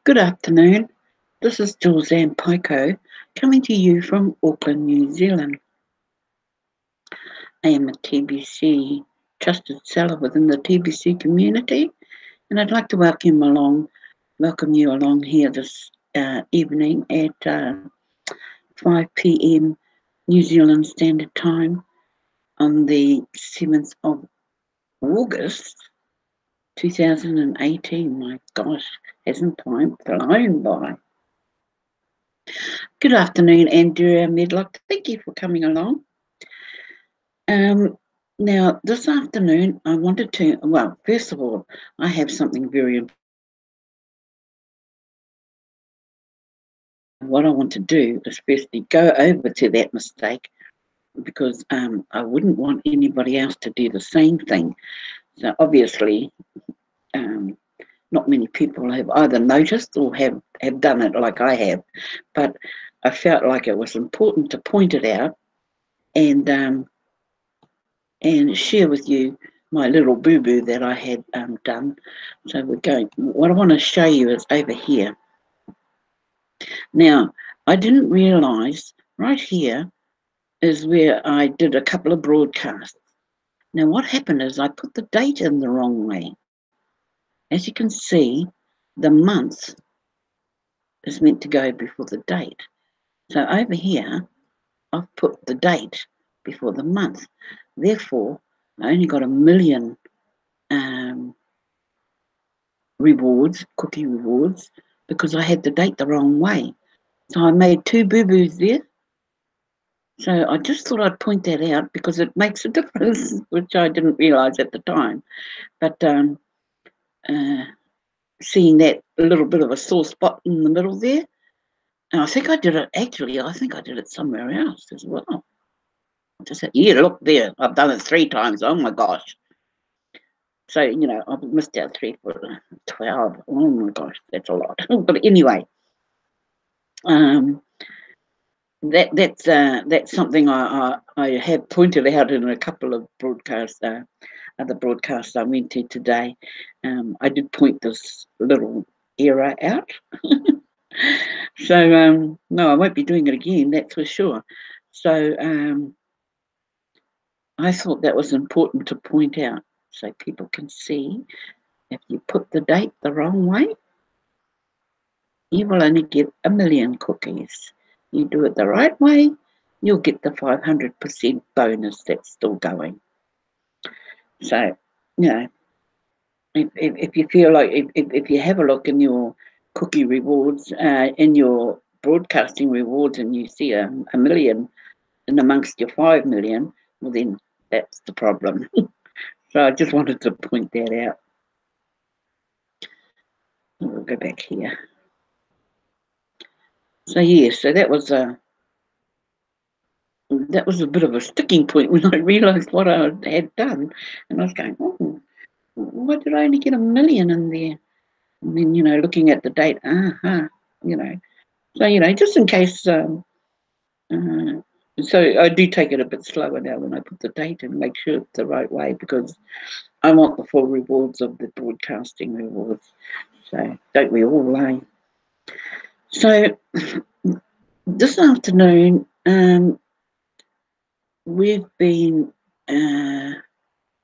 Good afternoon. This is Julz and Paekau coming to you from Auckland, New Zealand. I am a TBC trusted seller within the TBC community, and I'd like to welcome you along here this evening at 5 p.m. New Zealand Standard Time on the 7th of August 2018. My gosh, hasn't time flown by? Good afternoon, Andrew Medlock. Thank you for coming along. Now, this afternoon, I wanted to, well, first of all, I have something very important. What I want to do is firstly go over to that mistake because I wouldn't want anybody else to do the same thing. So obviously, not many people have either noticed or have done it like I have, but I felt like it was important to point it out and share with you my little boo-boo that I had done. So what I want to show you is over here. Now, I didn't realise right here is where I did a couple of broadcasts. Now, what happened is I put the date in the wrong way. As you can see, the month is meant to go before the date. So over here, I've put the date before the month. Therefore, I only got 1 million rewards, cookie rewards, because I had the date the wrong way. So I made 2 boo-boos there. So I just thought I'd point that out because it makes a difference, which I didn't realise at the time. But seeing that little bit of a sore spot in the middle there, and I think I did it somewhere else as well. I just said, yeah, look there, I've done it 3 times. Oh my gosh. So, I've missed out 3 for 12. Oh my gosh, that's a lot. But anyway, that's something I have pointed out in a couple of other broadcasts I went to today. I did point this little error out. So no, I won't be doing it again, that's for sure. So I thought that was important to point out so people can see if you put the date the wrong way, you will only get 1 million cookies. You do it the right way, you'll get the 500% bonus that's still going. So, if you feel like, if you have a look in your cookie rewards, in your broadcasting rewards, and you see a million in amongst your 5 million, well then that's the problem. So I just wanted to point that out. We'll go back here. So so that was a bit of a sticking point when I realised what I had done, and I was going, oh, why did I only get 1 million in there? And then looking at the date, so just in case. So I do take it a bit slower now when I put the date and make sure it's the right way, because I want the full rewards of the broadcasting rewards. So don't we all, eh? So this afternoon, we've been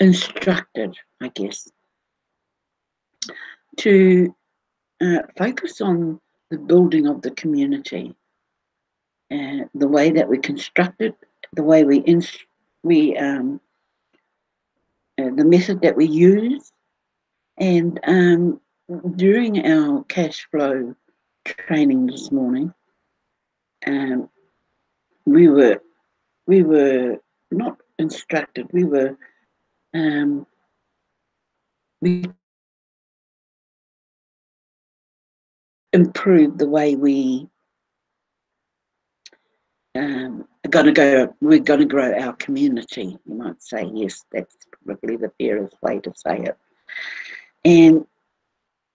instructed, I guess, to focus on the building of the community, the way that we construct it, the way the method that we use, and during our cash flow training this morning, we were not instructed. We improved the way we're going to grow our community, you might say. Yes, that's probably the fairest way to say it. And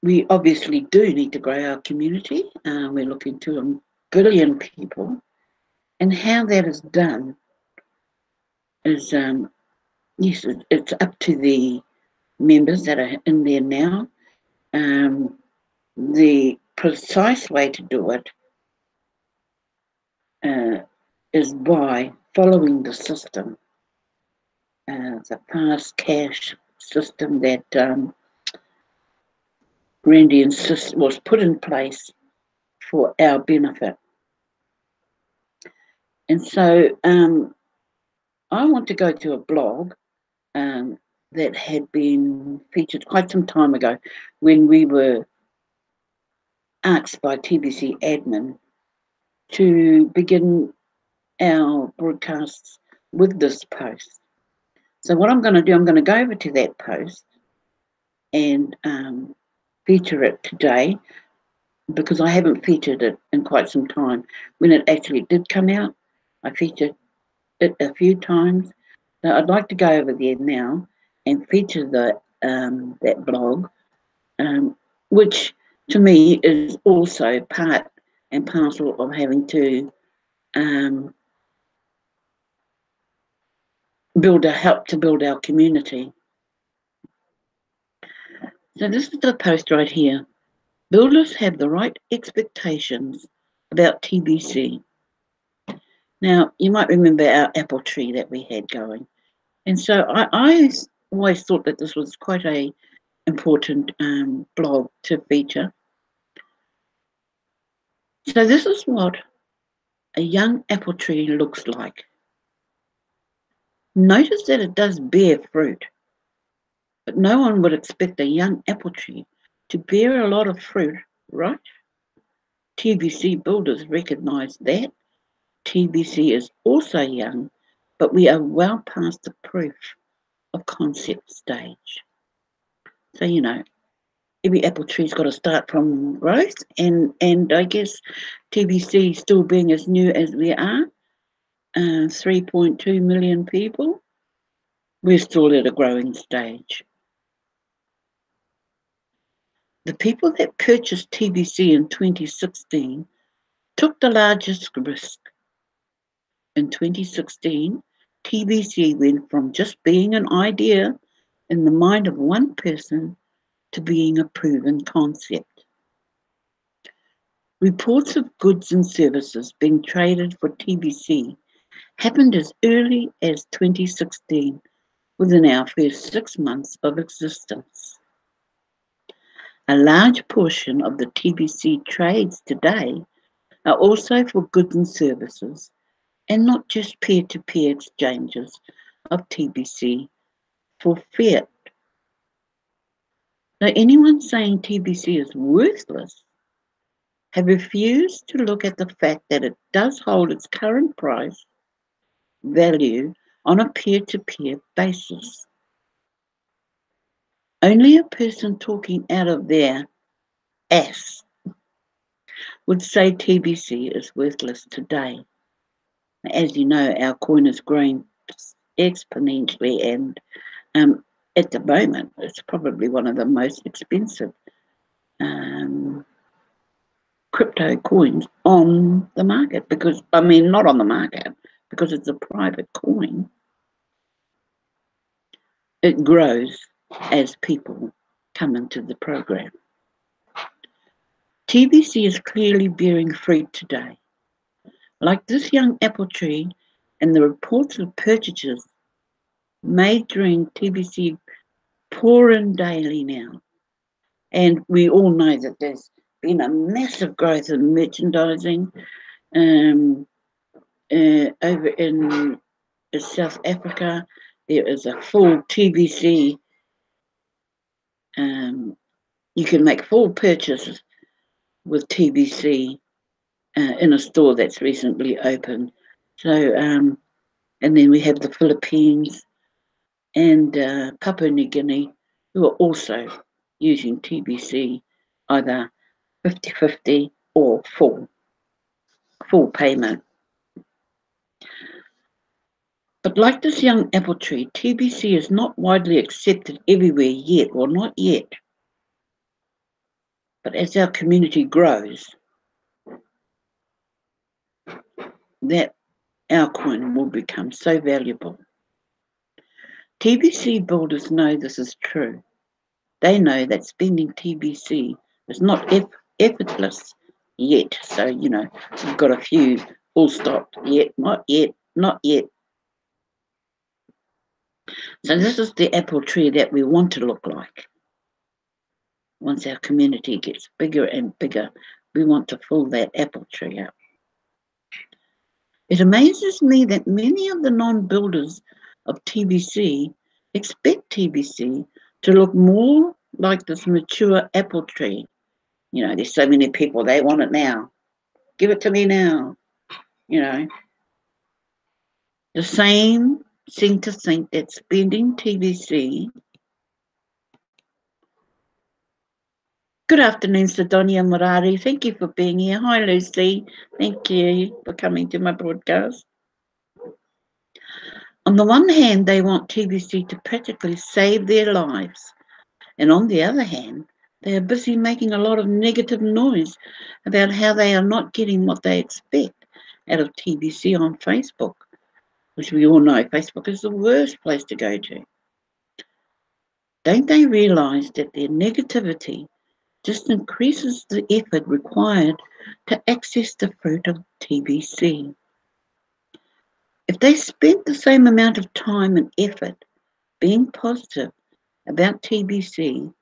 we obviously do need to grow our community. We're looking to 1 billion people, and how that is done is, yes, it's up to the members that are in there now. The precise way to do it is by following the system, the fast cash system that Randy was put in place for our benefit. And so I want to go to a blog that had been featured quite some time ago when we were asked by TBC admin to begin our broadcasts with this post. So what I'm going to do, I'm going to go over to that post and feature it today, because I haven't featured it in quite some time. When it actually did come out, I featured it a few times. So I'd like to go over there now and feature that blog, which to me is also part and parcel of having to help to build our community. So this is the post right here. Builders have the right expectations about TBC. Now, you might remember our apple tree that we had going. And so I always thought that this was quite a important blog to feature. So this is what a young apple tree looks like. Notice that it does bear fruit, but no one would expect a young apple tree to bear a lot of fruit, right? TBC builders recognise that. TBC is also young, but we are well past the proof of concept stage. So, every apple tree's got to start from growth, and I guess TBC still being as new as we are, 3.2 million people, we're still at a growing stage. The people that purchased TBC in 2016 took the largest risk. In 2016, TBC went from just being an idea in the mind of one person to being a proven concept. Reports of goods and services being traded for TBC happened as early as 2016, within our first 6 months of existence. A large portion of the TBC trades today are also for goods and services, and not just peer-to-peer exchanges of TBC for fiat. Now, anyone saying TBC is worthless have refused to look at the fact that it does hold its current price value on a peer-to-peer basis. Only a person talking out of their ass would say TBC is worthless today. As you know, our coin is growing exponentially, and at the moment, it's probably one of the most expensive crypto coins on the market, not on the market, because it's a private coin. It grows as people come into the program. TBC is clearly bearing fruit today. Like this young apple tree and the reports of purchases made during TBC pour in daily now. And we all know that there's been a massive growth in merchandising over in South Africa. There is a full TBC. You can make full purchases with TBC in a store that's recently opened. So, and then we have the Philippines and Papua New Guinea, who are also using TBC, either 50-50 or full payment. But like this young apple tree, TBC is not widely accepted everywhere yet, or not yet. But as our community grows, that our coin will become so valuable. TBC builders know this is true. They know that spending TBC is not effortless yet. So, you know, we've got a few full stop, yet, not yet, not yet. So this is the apple tree that we want to look like. Once our community gets bigger and bigger, we want to fill that apple tree up. It amazes me that many of the non-builders of TBC expect TBC to look more like this mature apple tree. You know, there's so many people, they want it now. Give it to me now. You know, the same seem to think that spending TBC. Good afternoon, Sidonia Murari. Thank you for being here. Hi, Lucy. Thank you for coming to my broadcast. On the one hand, they want TBC to practically save their lives. And on the other hand, they are busy making a lot of negative noise about how they are not getting what they expect out of TBC on Facebook, which we all know Facebook is the worst place to go to. Don't they realise that their negativity just increases the effort required to access the fruit of TBC? If they spent the same amount of time and effort being positive about TBC,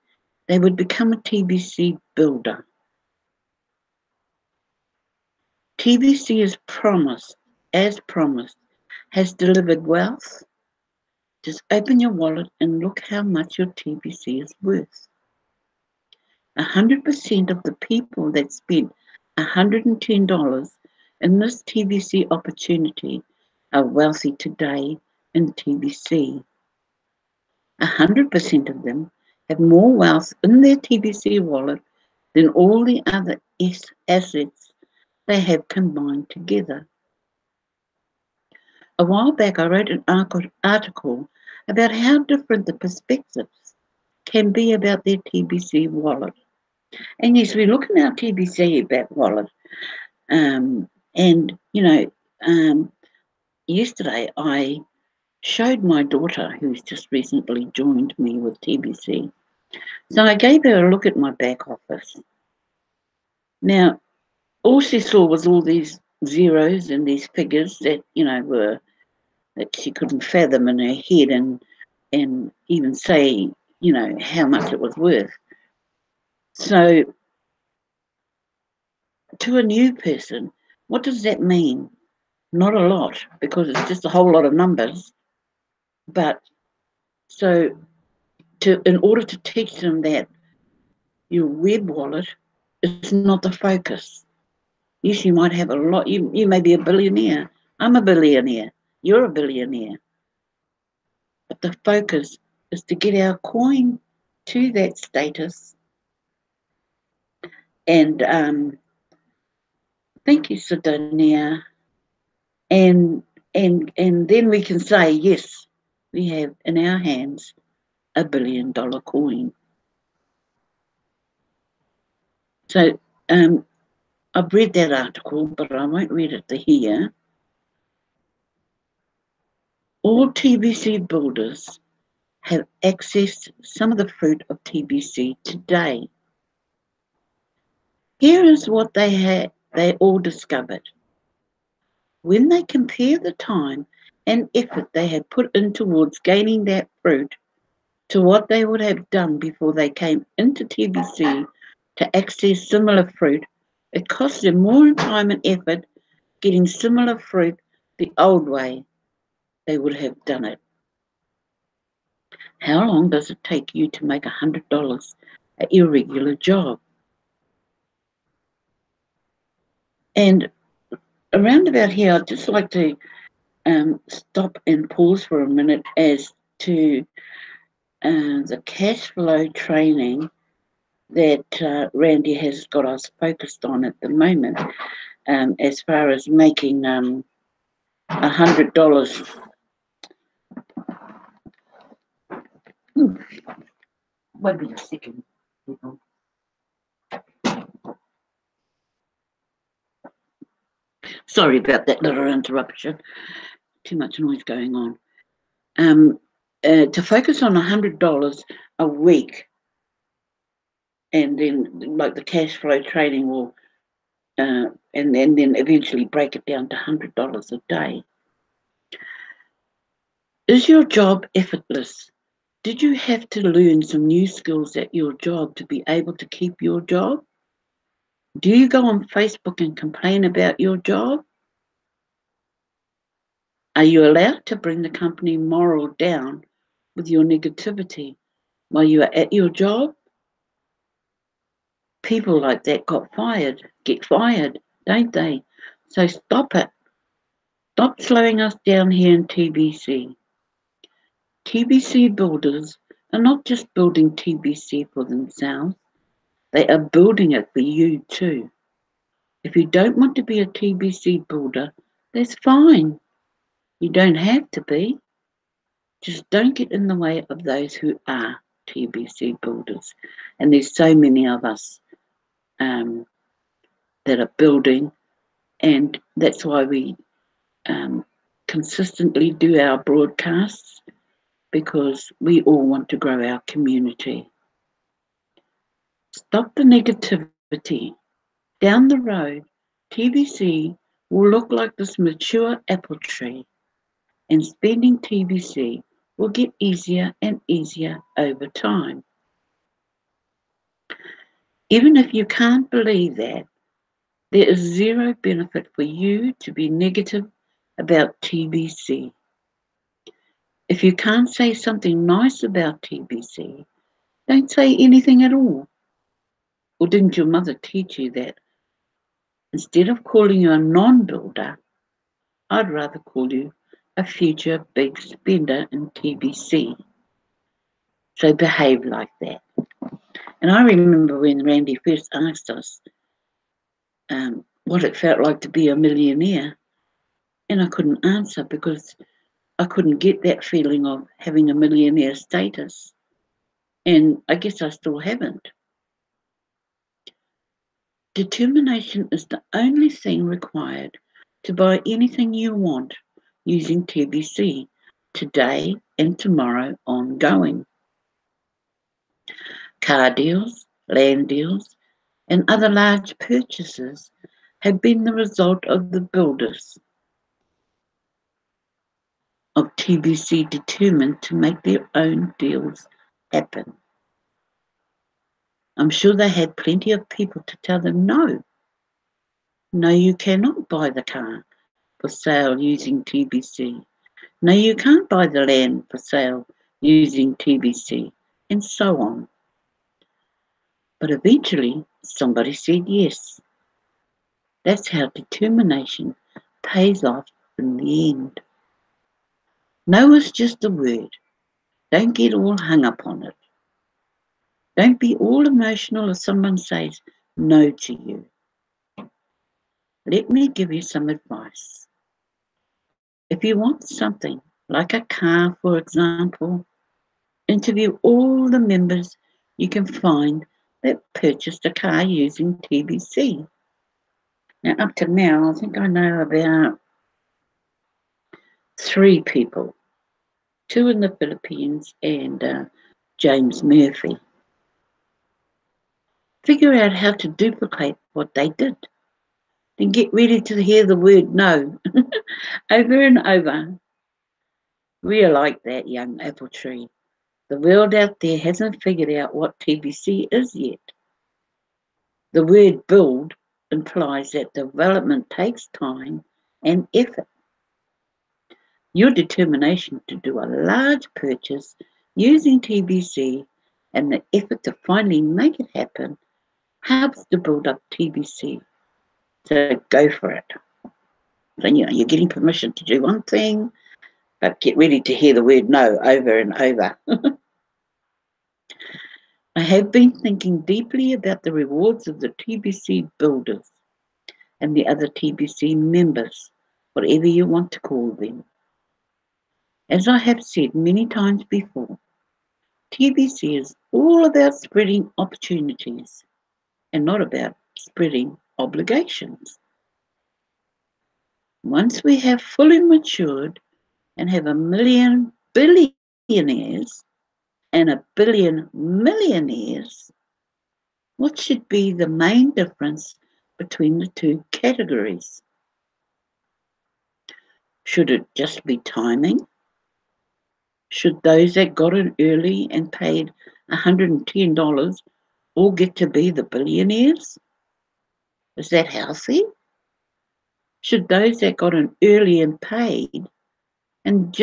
they would become a TBC builder. TBC as promised, has delivered wealth. Just open your wallet and look how much your TBC is worth. 100% of the people that spent $110 in this TBC opportunity are wealthy today in TBC. 100% of them have more wealth in their TBC wallet than all the other assets they have combined together. A while back, I wrote an article about how different the perspectives can be about their TBC wallet. And yes, we look at our TBC back wallet, and you know, yesterday I showed my daughter, who's just recently joined me with TBC. So I gave her a look at my back office. Now, all she saw was all these zeros and these figures that, you know, were that she couldn't fathom in her head and even say, you know, how much it was worth. So to a new person, what does that mean? Not a lot, because it's just a whole lot of numbers. But so in order to teach them that your web wallet is not the focus. Yes, you might have a lot. You may be a billionaire. I'm a billionaire. You're a billionaire. But the focus is to get our coin to that status. And thank you, Sidonia. And then we can say, yes, we have in our hands $1 billion coin. So I've read that article, but I won't read it to here. All TBC builders have accessed some of the fruit of TBC today. Here is what they all discovered. When they compare the time and effort they had put in towards gaining that fruit to what they would have done before they came into TBC to access similar fruit, it cost them more time and effort getting similar fruit the old way they would have done it. How long does it take you to make $100 at your regular job? And around about here, I'd just like to stop and pause for a minute as to the cash flow training that Randy has got us focused on at the moment, as far as making $100. Wait a second, people. Sorry about that little interruption. Too much noise going on. To focus on $100 a week and then like the cash flow trading will, and then eventually break it down to $100 a day. Is your job effortless? Did you have to learn some new skills at your job to be able to keep your job? Do you go on Facebook and complain about your job? Are you allowed to bring the company moral down with your negativity while you are at your job? People like that get fired, don't they? So stop it. Stop slowing us down here in TBC. TBC builders are not just building TBC for themselves, they are building it for you too. If you don't want to be a TBC builder, that's fine. You don't have to be. Just don't get in the way of those who are TBC builders. And there's so many of us that are building, and that's why we consistently do our broadcasts, because we all want to grow our community. Stop the negativity. Down the road, TBC will look like this mature apple tree, and spending TBC will get easier and easier over time. Even if you can't believe that, there is zero benefit for you to be negative about TBC. If you can't say something nice about TBC, don't say anything at all. Or didn't your mother teach you that instead of calling you a non-builder, I'd rather call you a future big spender in TBC? So behave like that. And I remember when Randy first asked us what it felt like to be a millionaire, and I couldn't answer because I couldn't get that feeling of having a millionaire status. And I guess I still haven't. Determination is the only thing required to buy anything you want using TBC today and tomorrow ongoing. Car deals, land deals, and other large purchases have been the result of the builders of TBC determined to make their own deals happen. I'm sure they had plenty of people to tell them no. No, you cannot buy the car for sale using TBC. No, you can't buy the land for sale using TBC, and so on. But eventually, somebody said yes. That's how determination pays off in the end. No is just a word. Don't get all hung up on it. Don't be all emotional if someone says no to you. Let me give you some advice. If you want something, like a car, for example, interview all the members you can find that purchased a car using TBC. Now, up to now, I think I know about 3 people, 2 in the Philippines and James Murphy. Figure out how to duplicate what they did. Then get ready to hear the word no over and over. We are like that young apple tree. The world out there hasn't figured out what TBC is yet. The word build implies that development takes time and effort. Your determination to do a large purchase using TBC and the effort to finally make it happen helps to build up TBC. So go for it. Then you're getting permission to do one thing, but get ready to hear the word no over and over. I have been thinking deeply about the rewards of the TBC builders and the other TBC members, whatever you want to call them. As I have said many times before, TBC is all about spreading opportunities and not about spreading obligations. Once we have fully matured and have a million billionaires and a billion millionaires, What should be the main difference between the two categories? Should it just be timing? Should those that got in early and paid $110 all get to be the billionaires? Is that healthy? Should those that got in early and paid and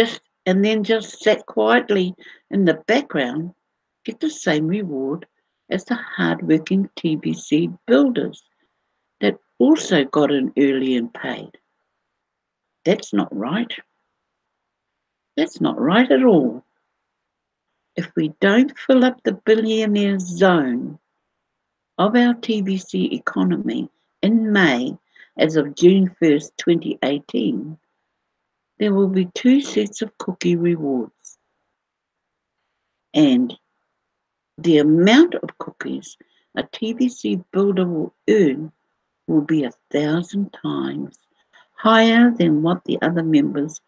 then just sat quietly in the background get the same reward as the hard-working TBC builders that also got in early and paid? That's not right. That's not right at all. If we don't fill up the billionaire zone of our TBC economy in May as of June 1st, 2018, there will be two sets of cookie rewards. And the amount of cookies a TBC builder will earn will be 1,000 times higher than what the other members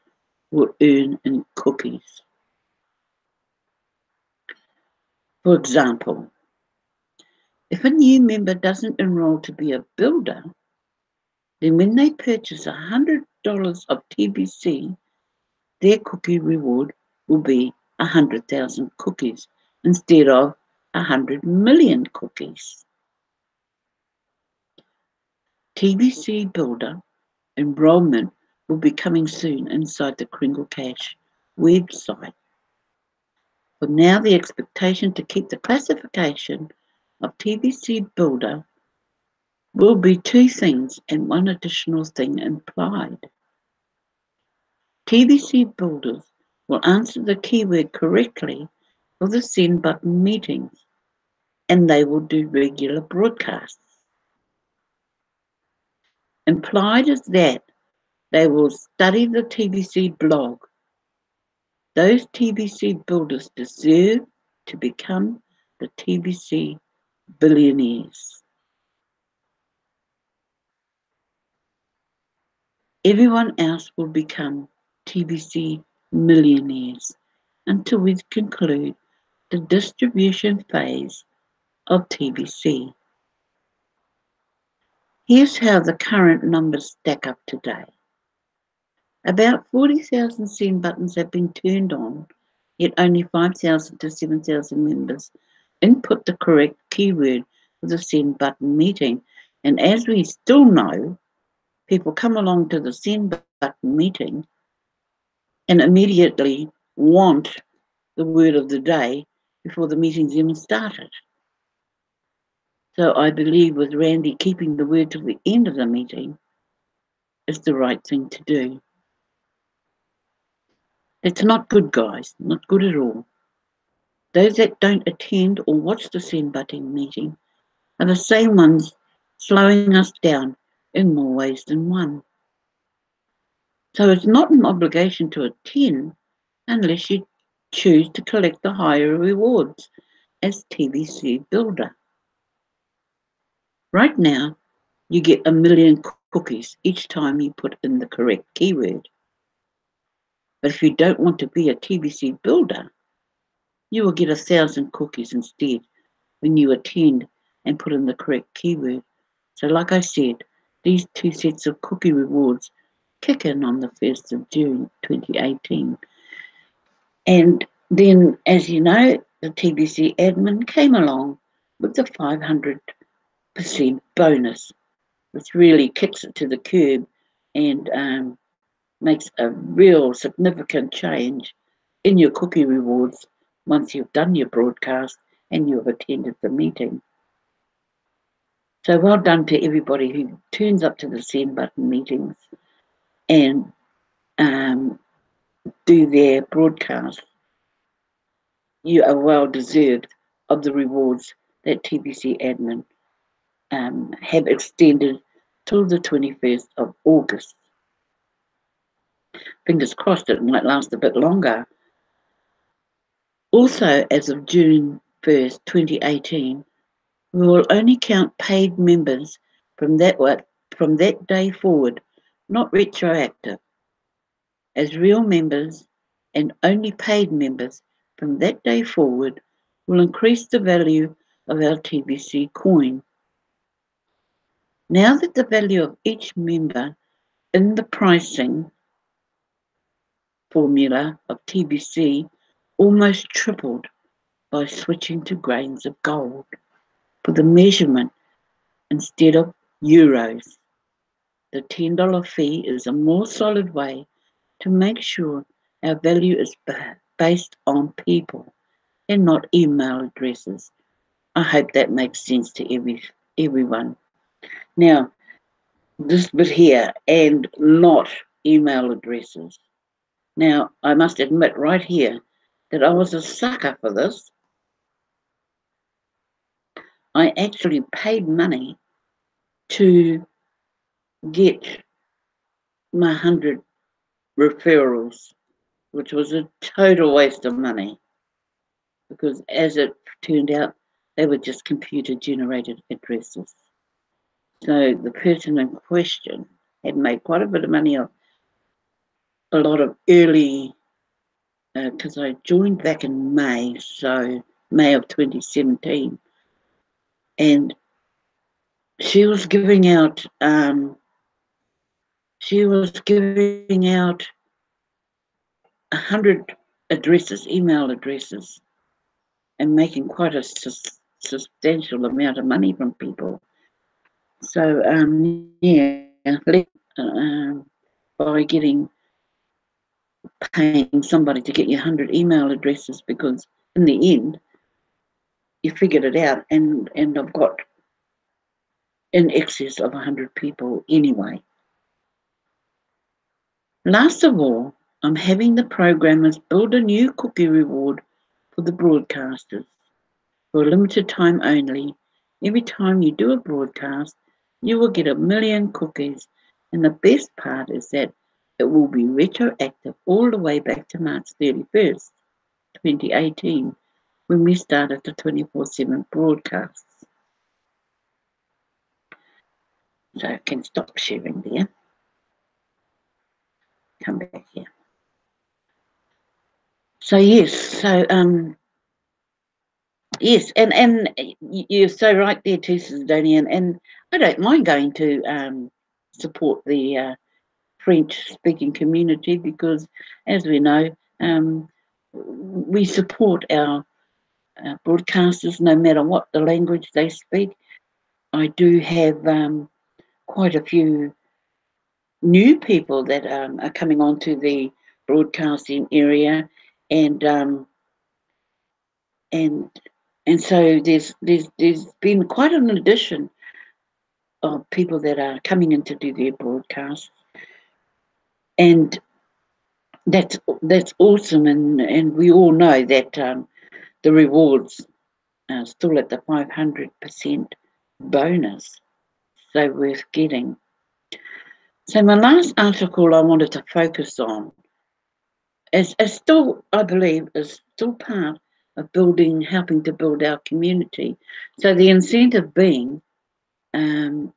will earn in cookies. For example, if a new member doesn't enroll to be a builder, then when they purchase $100 of TBC, their cookie reward will be 100,000 cookies instead of 100 million cookies. TBC Builder enrollment will be coming soon inside the Kringles Cash website. For now, the expectation to keep the classification of TBC Builder will be two things and one additional thing implied. TBC builders will answer the keyword correctly for the send button meetings, and they will do regular broadcasts. Implied is that they will study the TBC blog. Those TBC builders deserve to become the TBC billionaires. Everyone else will become TBC millionaires until we conclude the distribution phase of TBC. Here's how the current numbers stack up today. About 40,000 send buttons have been turned on, yet only 5,000 to 7,000 members input the correct keyword for the send button meeting. And as we still know, people come along to the send button meeting and immediately want the word of the day before the meeting's even started. So I believe with Randy keeping the word till the end of the meeting is the right thing to do. It's not good, guys, not good at all. Those that don't attend or watch the send button meeting are the same ones slowing us down in more ways than one. So it's not an obligation to attend unless you choose to collect the higher rewards as TBC builder. Right now, you get 1 million cookies each time you put in the correct keyword. But if you don't want to be a TBC builder, you will get 1,000 cookies instead when you attend and put in the correct keyword. So like I said, these two sets of cookie rewards kick in on the 1st of June 2018. And then, as you know, the TBC admin came along with the 500% bonus, which really kicks it to the curb and makes a real significant change in your cookie rewards once you've done your broadcast and you've attended the meeting. So well done to everybody who turns up to the send button meetings and do their broadcast. You are well deserved of the rewards that TBC admin have extended till the 21st of August. Fingers crossed it might last a bit longer. Also, as of June 1st, 2018, we will only count paid members from that day forward, not retroactive, as real members, and only paid members from that day forward will increase the value of our TBC coin. Now that the value of each member in the pricing formula of TBC almost tripled by switching to grains of gold for the measurement instead of euros. The $10 fee is a more solid way to make sure our value is based on people and not email addresses. I hope that makes sense to everyone. Now, this bit here, and not email addresses. Now, I must admit right here that I was a sucker for this. I actually paid money to get my 100 referrals, which was a total waste of money because, as it turned out, they were just computer-generated addresses. So the person in question had made quite a bit of money off a lot of early, because I joined back in May, so May of 2017, and she was giving out 100 addresses, email addresses, and making quite a substantial amount of money from people. So by paying somebody to get you 100 email addresses, because in the end you figured it out, and I've got in excess of 100 people anyway. Last of all, I'm having the programmers build a new cookie reward for the broadcasters for a limited time only. Every time you do a broadcast, you will get 1 million cookies, and the best part is that it will be retroactive all the way back to March 31st, 2018, when we started the 24/7 broadcasts. So I can stop sharing there. Come back here. So yes, yes, and you're so right there too, Sidonia, and I don't mind going to support the French-speaking community because, as we know, we support our broadcasters no matter what the language they speak. I do have quite a few new people that are coming onto the broadcasting area, and so there's been quite an addition of people that are coming in to do their broadcasts, and that's awesome, and we all know that the rewards are still at the 500% bonus, so worth getting. So my last article I wanted to focus on is still, I believe, is still part of helping to build our community. So the incentive being then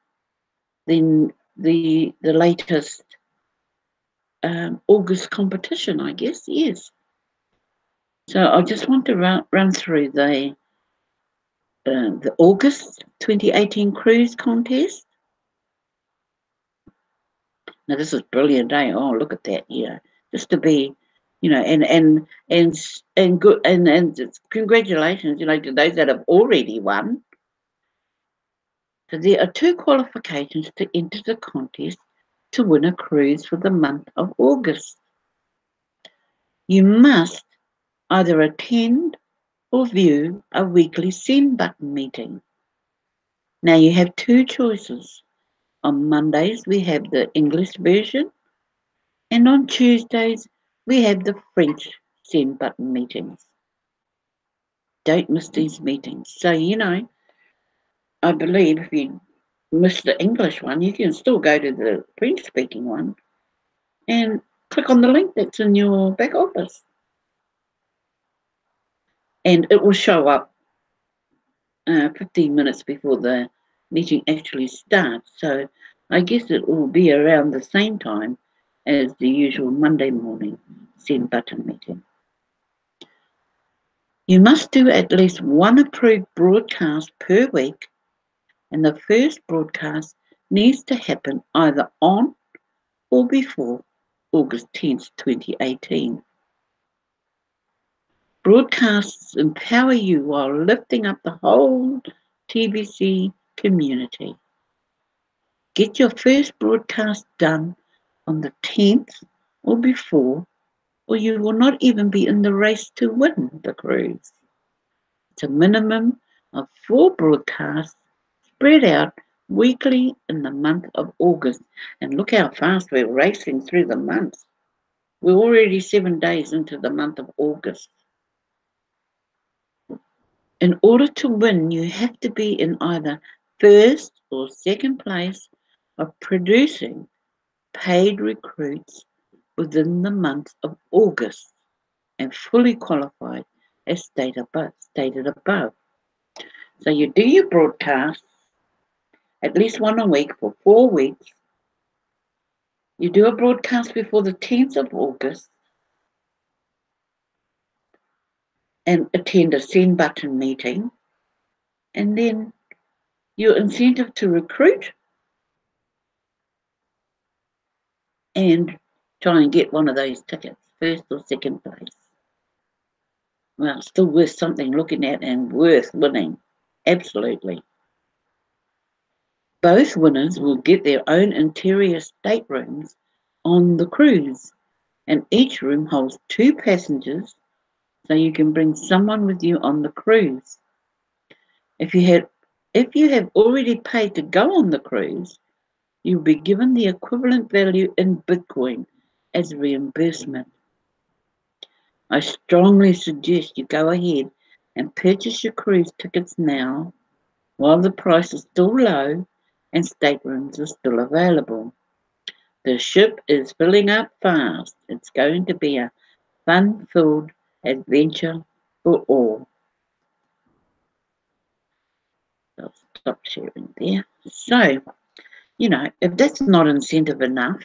the latest August competition, I guess, yes. So I just want to run through the August 2018 cruise contest. Now this is brilliant, eh? Oh, look at that, yeah. Just to be, and good, and congratulations, to those that have already won. So there are 2 qualifications to enter the contest to win a cruise for the month of August. You must either attend or view a weekly send button meeting. Now you have 2 choices. On Mondays we have the English version, and on Tuesdays we have the French send button meetings. Don't miss these meetings. So, I believe if you miss the English one, you can still go to the French speaking one and click on the link that's in your back office. And it will show up 15 minutes before the meeting actually starts. So I guess it will be around the same time as the usual Monday morning send button meeting. You must do at least one approved broadcast per week, and the first broadcast needs to happen either on or before August 10th, 2018. Broadcasts empower you while lifting up the whole TBC community. Get your first broadcast done on the 10th or before, or you will not even be in the race to win the cruise. It's a minimum of 4 broadcasts spread out weekly in the month of August. And look how fast we're racing through the months. We're already 7 days into the month of August. In order to win, you have to be in either first or second place of producing paid recruits within the month of August and fully qualified as stated above. So you do your broadcasts, at least one a week for 4 weeks. You do a broadcast before the 10th of August and attend a send button meeting. And then your incentive to recruit and try and get one of those tickets, first or second place. Well, still worth something looking at and worth winning. Absolutely. Both winners will get their own interior staterooms on the cruise, and each room holds 2 passengers, so you can bring someone with you on the cruise. If you have already paid to go on the cruise, you'll be given the equivalent value in Bitcoin as reimbursement. I strongly suggest you go ahead and purchase your cruise tickets now while the price is still low and staterooms are still available. The ship is filling up fast. It's going to be a fun-filled adventure for all. I'll stop sharing there. So, if that's not incentive enough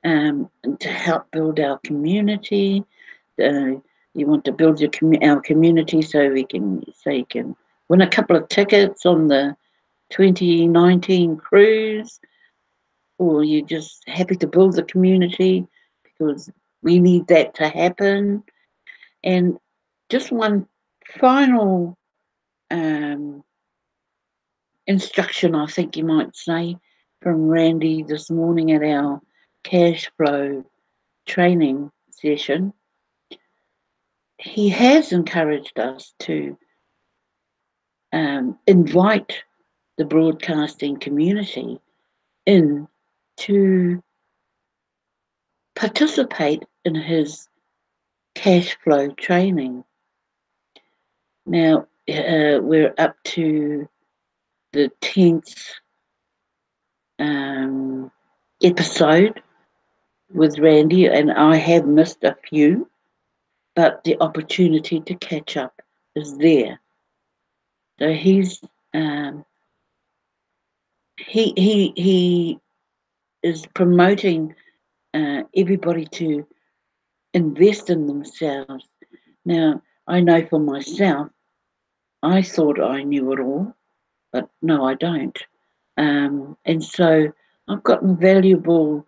to help build our community, you want to build our community so you can win a couple of tickets on the 2019 cruise, or you're just happy to build the community because we need that to happen. And just one final instruction, I think you might say, from Randy this morning at our cash flow training session. He has encouraged us to invite the broadcasting community in to participate in his cash flow training. Now, we're up to the 10th episode with Randy, and I have missed a few, but the opportunity to catch up is there. So he is promoting everybody to invest in themselves. Now, I know for myself, I thought I knew it all, but no, I don't. And so I've gotten valuable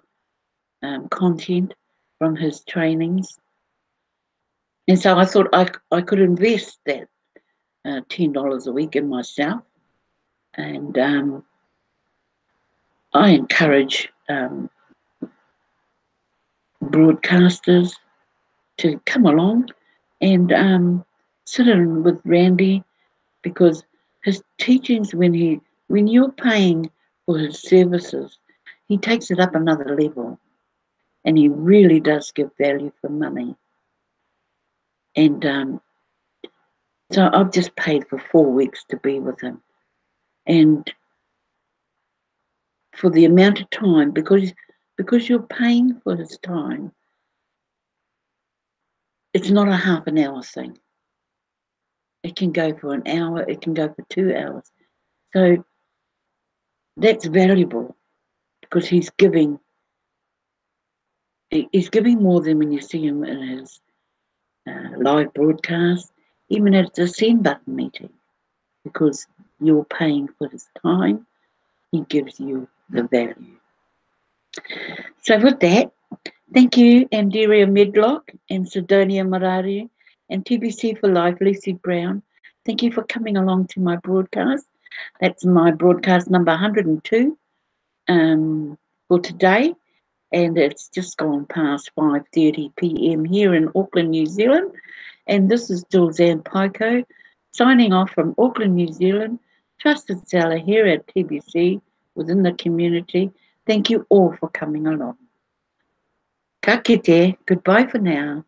content from his trainings. And so I thought I could invest that $10 a week in myself. And I encourage broadcasters to come along and sit in with Randy, because his teachings, when you're paying for his services, he takes it up another level, and he really does give value for money. And so I've just paid for 4 weeks to be with him, and for the amount of time, because you're paying for his time, it's not a half an hour thing. It can go for an hour, it can go for 2 hours. So that's valuable, because he's giving more than when you see him in his live broadcast. even if it's a send button meeting, because you're paying for his time. He gives you the value. So with that, thank you, Anderia Medlock and Sidonia Marari and TBC for Life, Lucy Brown. Thank you for coming along to my broadcast. That's my broadcast number 102 for today. And it's just gone past 5:30 p.m. here in Auckland, New Zealand. And this is Julz and Paekau signing off from Auckland, New Zealand. Trusted seller here at TBC within the community. Thank you all for coming along. Ka kite. Goodbye for now.